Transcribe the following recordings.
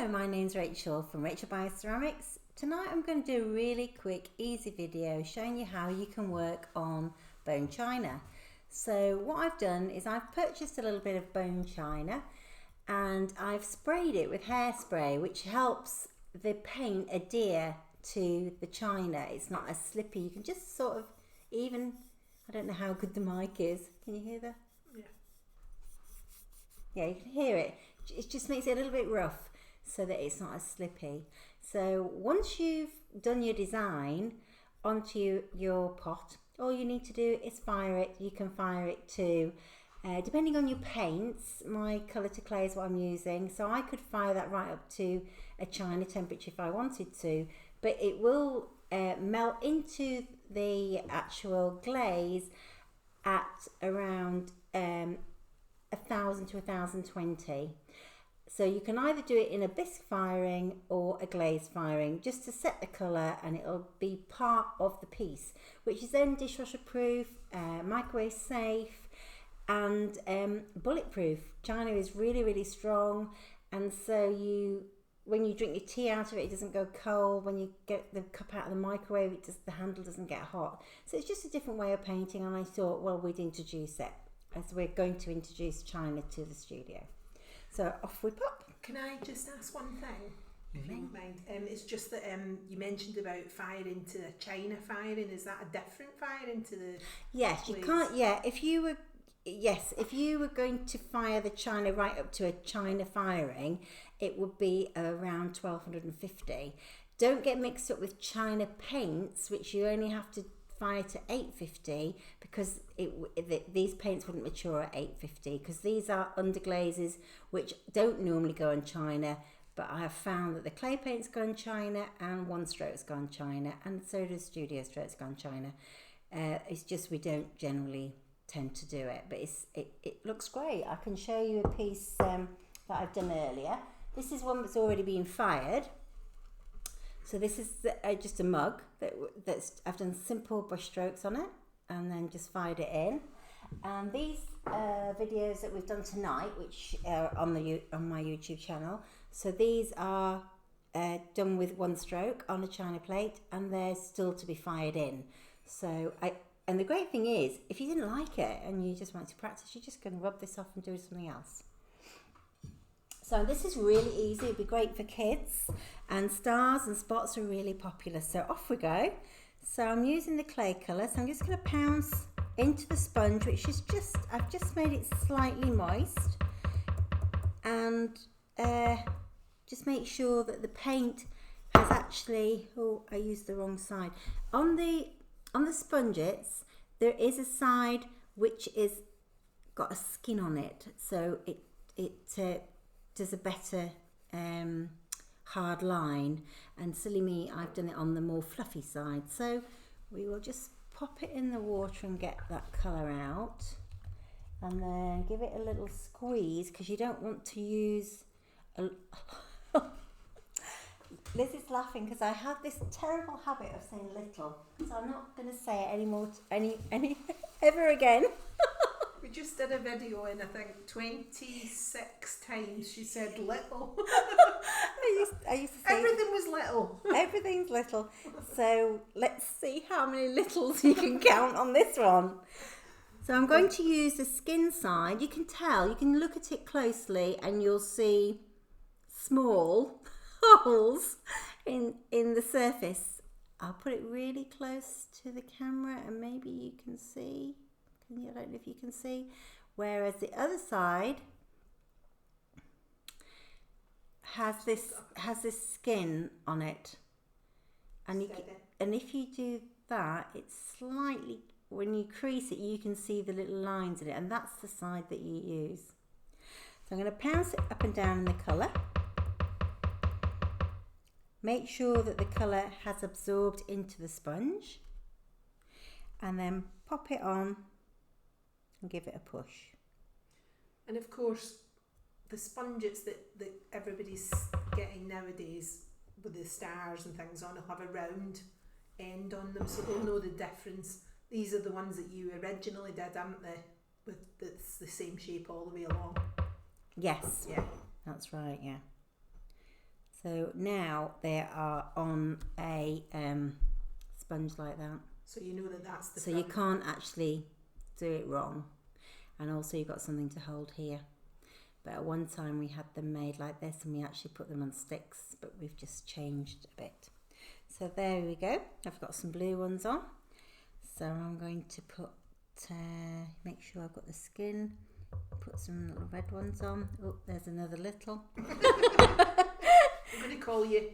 Hello, my name's Rachel from Byass Ceramics. Tonight I'm going to do a really quick, easy video showing you how you can work on bone china. So what I've done is I've purchased a little bit of bone china and I've sprayed it with hairspray, which helps the paint adhere to the china. It's not as slippy. You can just sort of even, I don't know how good the mic is. Can you hear that? Yeah, you can hear it. It just makes it a little bit rough so that it's not as slippy. So once you've done your design onto your pot, all you need to do is fire it. You can fire it to, depending on your paints, my colour to clay is what I'm using. So I could fire that right up to a china temperature if I wanted to, but it will melt into the actual glaze at around 1000 to 1020. So you can either do it in a bisque firing or a glaze firing just to set the colour, and it'll be part of the piece, which is then dishwasher proof, microwave safe and bulletproof. China is really strong, and so when you drink your tea out of it, it doesn't go cold. When you get the cup out of the microwave, the handle doesn't get hot. So it's just a different way of painting, and I thought, well, we'd introduce it as we're going to introduce china to the studio. So off we pop. Can I just ask one thing, if you don't mind? It's just that you mentioned about firing to a china firing. Is that a different firing to the? Yes, you can't. Yeah, if you were going to fire the china right up to a china firing, it would be around 1250. Don't get mixed up with china paints, which you only have to fire to 850, because these paints wouldn't mature at 850, because these are underglazes which don't normally go on china, but I have found that the clay paints go on china and one strokes go on china, and so does studio strokes go on china. It's just we don't generally tend to do it, but it looks great. I can show you a piece that I've done earlier. This is one that's already been fired. So this is just a mug that's I've done simple brush strokes on it and then just fired it in. And these videos that we've done tonight, which are on my YouTube channel, so these are done with one stroke on a china plate, and they're still to be fired in. So and the great thing is, if you didn't like it and you just want to practice, you're just going to rub this off and do something else. So this is really easy. It'd be great for kids, and stars and spots are really popular. So off we go. So I'm using the clay colour. So I'm just going to pounce into the sponge, which is I've just made it slightly moist, and just make sure that the paint has actually, oh, I used the wrong side. On the sponges, there is a side which is got a skin on it, so it does a better hard line, and silly me, I've done it on the more fluffy side. So we will just pop it in the water and get that colour out, and then give it a little squeeze, because you don't want to use Liz is laughing because I have this terrible habit of saying little, so I'm not going to say it anymore ever again. We just did a video, and I think 26 times she said little. I used to say everything was little. Everything's little. So let's see how many littles you can count on this one. So I'm going to use the skin side. You can tell, you can look at it closely, and you'll see small holes in the surface. I'll put it really close to the camera, and maybe you can see. I don't know if you can see. Whereas the other side has this skin on it, and if you do that, it's slightly, when you crease it, you can see the little lines in it, and that's the side that you use. So I'm going to pounce it up and down in the colour. Make sure that the colour has absorbed into the sponge, and then pop it on and give it a push. And of course, the sponges that everybody's getting nowadays with the stars and things on will have a round end on them, so they'll know the difference. These are the ones that you originally did, aren't they? It's the same shape all the way along. Yes. Yeah. That's right, yeah. So now they are on a sponge like that. So you know that that's the So front. you can't actually do it wrong. And also you've got something to hold here. But at one time we had them made like this and we actually put them on sticks, but we've just changed a bit. So there we go. I've got some blue ones on. So I'm going to put, make sure I've got the skin, put some little red ones on. Oh, there's another little. I'm going to call you,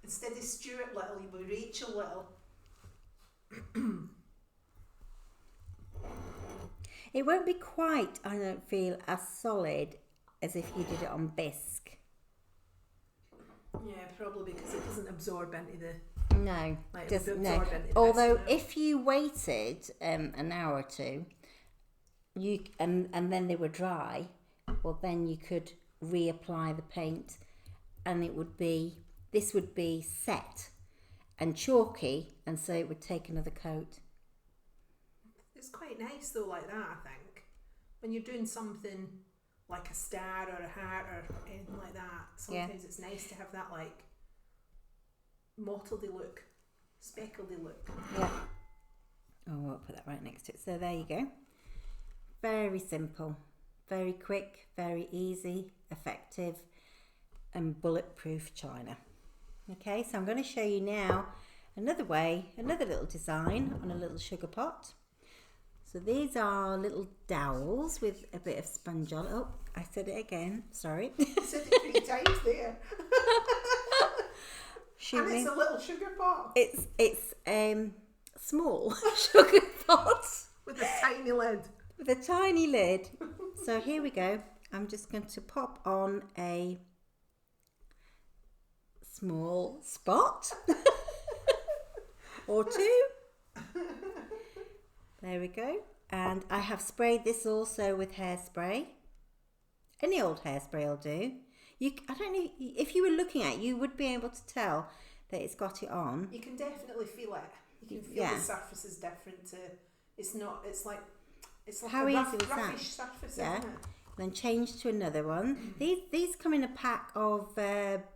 instead of Stuart Little, you were Rachel Little. It won't be quite, I don't feel, as solid as if you did it on bisque. Yeah, probably because it doesn't absorb into the... No, Like, doesn't. absorb No. into the Although bisque now. if you waited an hour or two, you and then they were dry, well then you could reapply the paint, and it would be, this would be set and chalky, and so it would take another coat. It's quite nice though, like that, I think. When you're doing something like a star or a heart or anything like that, sometimes it's nice to have that like mottledy look, speckledy look. Yeah. Oh, I'll put that right next to it. So there you go. Very simple, very quick, very easy, effective, and bulletproof china. Okay, so I'm going to show you now another way, another little design on a little sugar pot. So these are little dowels with a bit of sponge on. Oh, I said it again. Sorry. You said it 3 times there. And it's a little sugar pot. It's small sugar pot With a tiny lid. with a tiny lid. So here we go. I'm just going to pop on a small spot or two. There we go. And I have sprayed this also with hairspray. Any old hairspray will do. I don't know, if you were looking at it, you would be able to tell that it's got it on. You can definitely feel it. You can feel the surface is different to, it's like How a easy was that? roughish surface, Yeah. isn't it? Then change to another one. These come in a pack of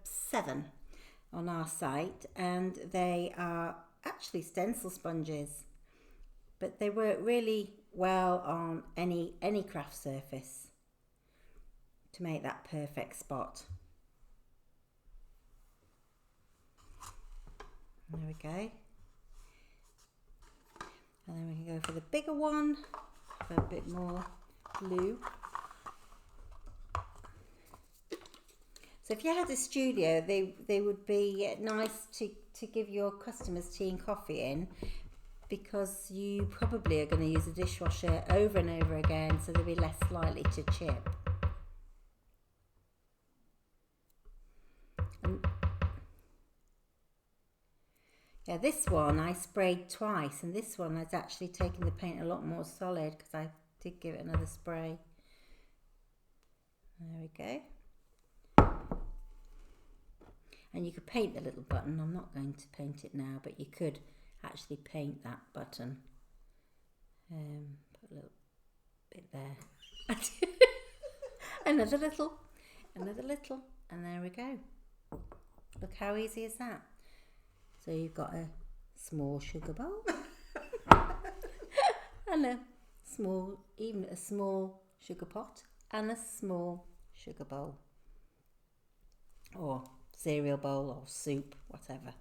7 on our site, and they are actually stencil sponges, but they work really well on any craft surface to make that perfect spot. There we go. And then we can go for the bigger one, for a bit more blue. So if you had a studio, they would be nice to give your customers tea and coffee in, because you probably are going to use a dishwasher over and over again, so they'll be less likely to chip. Yeah, this one I sprayed twice, and this one has actually taken the paint a lot more solid because I did give it another spray. There we go. And you could paint the little button. I'm not going to paint it now, but you could actually paint that button. Put a little bit there. another little, and there we go. Look how easy is that? So you've got a small sugar bowl and a small sugar pot and a small sugar bowl, or cereal bowl or soup, whatever.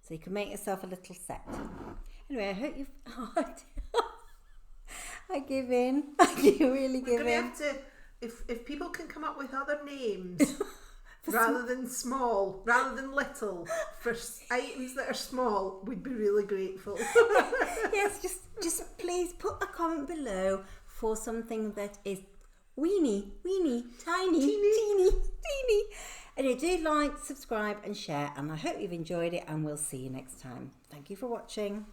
So you can make yourself a little set. Anyway, I hope you've... I give in. I really give in. We're going to have to... If people can come up with other names rather than small, rather than little, for items that are small, we'd be really grateful. Yes, just please put a comment below for something that is weeny, tiny, teeny. Anyway, do like, subscribe and share, and I hope you've enjoyed it, and we'll see you next time. Thank you for watching.